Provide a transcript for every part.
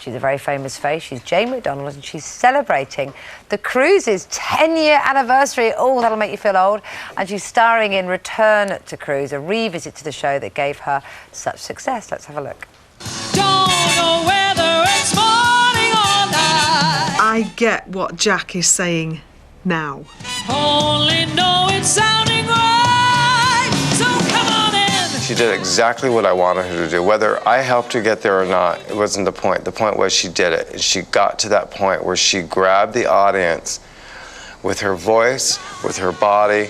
She's a very famous face. She's Jane Mcdonald, and she's celebrating the cruise's 10-year anniversary. Oh, that'll make you feel old. And she's starring in Return to Cruise, a revisit to the show that gave her such success. Let's have a look. Don't know whether it's morning or night. I get what Jack is saying now. Only know it's sounding right. So come on in. She did exactly what I wanted her to do. Whether I helped her get there or not, it wasn't the point. The point was she did it. And she got to that point where she grabbed the audience with her voice, with her body,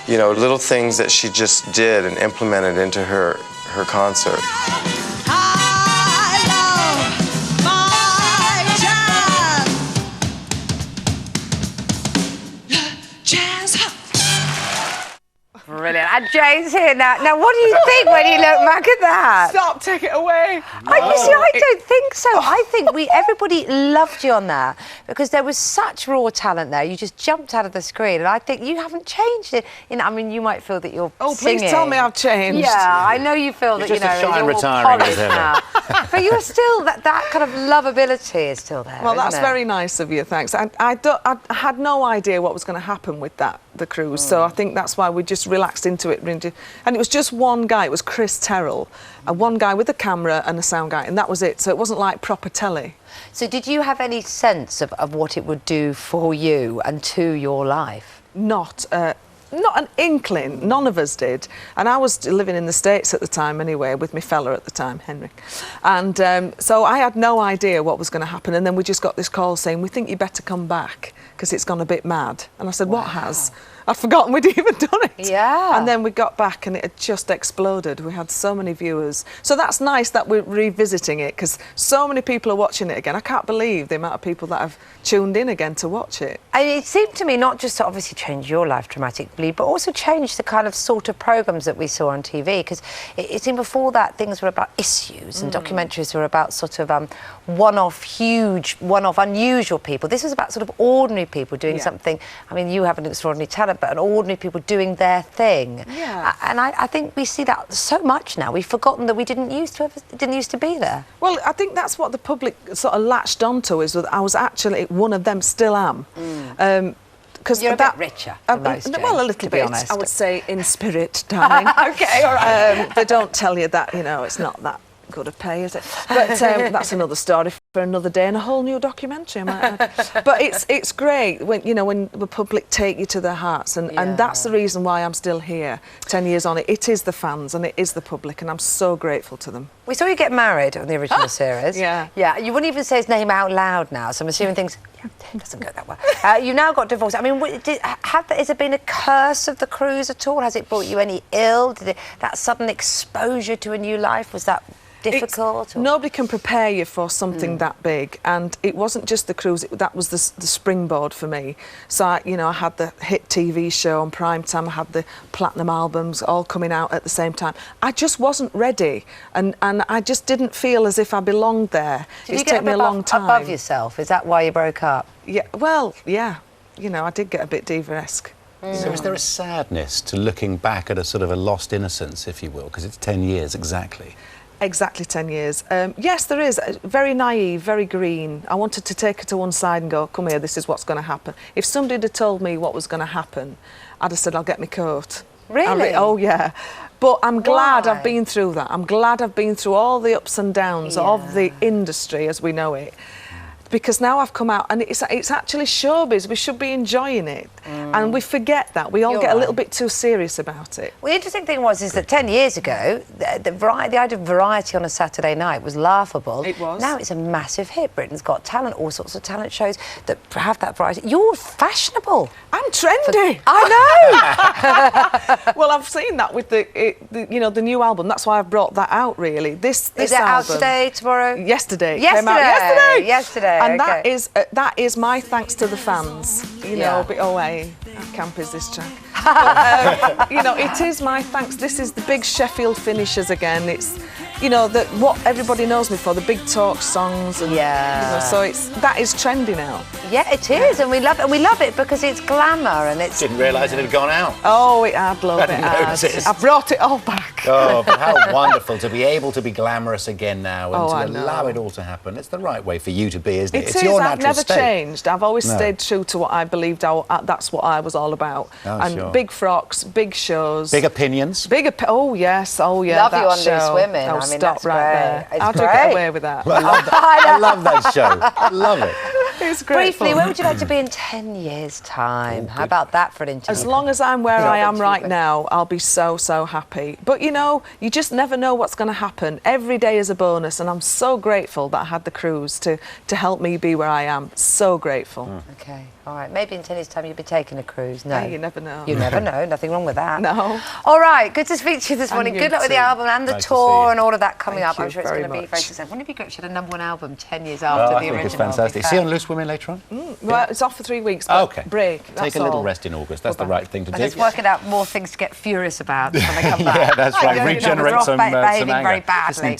you know, little things that she just did and implemented into her concert. Brilliant. And Jane's here now. Now, what do you think when you look back at that? Stop, take it away. You see, I don't think so. I think everybody loved you on there because there was such raw talent there. You just jumped out of the screen, and I think you haven't changed it. I mean, you might feel that you're singing. Please tell me I've changed. Yeah, I know you feel that, you're just a shine retiring with him. Now. But you're still, that kind of lovability is still there. Well, that's isn't it? very nice of you, thanks. I had no idea what was going to happen with the cruise, so I think that's why we just relaxed into it. And it was just one guy, it was Chris Terrell, one guy with a camera and a sound guy, and that was it. So it wasn't like proper telly. So did you have any sense of what it would do for you and to your life? Not an inkling, none of us did. And I was living in the States at the time anyway, with my fella at the time, Henry. And so I had no idea what was going to happen. And then we just got this call saying, we think you better come back because it's gone a bit mad. And I said, what has? I'd forgotten we'd even done it. Yeah. And then we got back and it had just exploded. We had so many viewers. So that's nice that we're revisiting it because so many people are watching it again. I can't believe the amount of people that have tuned in again to watch it. And it seemed to me not just to obviously change your life dramatically, but also change the kind of sort of programmes that we saw on TV, because it seemed before that things were about issues and documentaries were about sort of one-off unusual people. This was about sort of ordinary people doing something. I mean, you have an extraordinary talent, but an ordinary people doing their thing. Yeah. And I think we see that so much now. We've forgotten that we didn't used to be there. Well, I think that's what the public sort of latched onto, is that I was actually one of them, still am. Because you're a bit richer than most, Jane, well, a little to be bit, honest. I would say, in spirit, darling. Okay, all right. They don't tell you that, you know, it's not that good a pay, is it? But that's another story for another day and a whole new documentary, I might add. But it's great when, you know, when the public take you to their hearts, and that's the reason why I'm still here 10 years on. It is the fans and it is the public, and I'm so grateful to them. We saw you get married on the original series. Yeah. Yeah, you wouldn't even say his name out loud now, so I'm assuming things... It doesn't go that well. You've now got divorced. I mean, has there been a curse of the cruise at all? Has it brought you any ill? That sudden exposure to a new life, was that difficult? Nobody can prepare you for something that big, and it wasn't just the cruise, that was the springboard for me. So I had the hit TV show on prime time, I had the platinum albums all coming out at the same time. I just wasn't ready, and I just didn't feel as if I belonged there. It's taken me a long time. Above yourself, is that why you broke up? Yeah, well, yeah, you know, I did get a bit diva-esque. So is there a sadness to looking back at a sort of a lost innocence, if you will, because it's 10 years exactly? Exactly 10 years. Yes, there is. Very naive, very green. I wanted to take her to one side and go, come here, this is what's going to happen. If somebody had told me what was going to happen, I'd have said, I'll get my coat. Really? Oh, yeah. But I'm glad I've been through that. I'm glad I've been through all the ups and downs of the industry as we know it. Because now I've come out and it's actually showbiz. We should be enjoying it. And we forget that. We all get a little bit too serious about it. Well, the interesting thing is that 10 years ago, the idea of variety on a Saturday night was laughable. It was. Now it's a massive hit. Britain's Got Talent, all sorts of talent shows that have that variety. You're fashionable. I'm trendy. I know. Well, I've seen that with the new album. That's why I've brought that out, really. This is it album, out today, tomorrow? Yesterday. Yesterday. Came out yesterday. And okay. that is my thanks to the fans. You know, but how camp is this track? But, you know, it is my thanks. This is the big Sheffield finishes again. It's you know, what everybody knows me for, the big talk songs, and Yeah. so that is trendy now. Yeah, it is, and we love it. And we love it because it's glamour and it's. Didn't realise it had gone out. Oh, it had, love it. noticed. I brought it all back. Oh, but how wonderful to be able to be glamorous again now and I to know. allow it all to happen. It's the right way for you to be, isn't it? It It's is. your I've natural never state. changed. I've always No. stayed true to what I believed. That's what I was all about. Oh, and sure. big frocks, big shows. Big opinions. Oh, yes. Oh, yeah. Love that you on show. Loose Women. Oh, I mean, stop that's right great. there. It's How do I great. get away with that? I love that. I love that show. I love it. It's great. Briefly, fun. where would you like to be in 10 years' time? How about that for an interview? As long as I'm where I am right Interview. now, I'll be so happy. But you know, you just never know what's going to happen. Every day is a bonus, and I'm so grateful that I had the cruise to help me be where I am. So grateful. Okay, all right. Maybe in 10 years' time you'll be taking a cruise. No. Hey, you never know. You never know. Nothing wrong with that. No. All right. Good to speak to you this And morning. you Good luck with the too. album and the Nice to see tour you. and all of that coming Thank up. I'm you sure it's very going to be much. very successful. Wouldn't it be great if she had a #1 album 10 years Oh, after I the think original? it's fantastic. It'd See be you on Loose Women later on? Well, it's off for 3 weeks. But Okay. Break. Take That's a little all. rest in August. That's the Bye-bye. right thing to And do. it's working out more things to get furious about when they come back. Yeah, that's right. You know, Regenerate we're off some behaving anger. very badly. Listening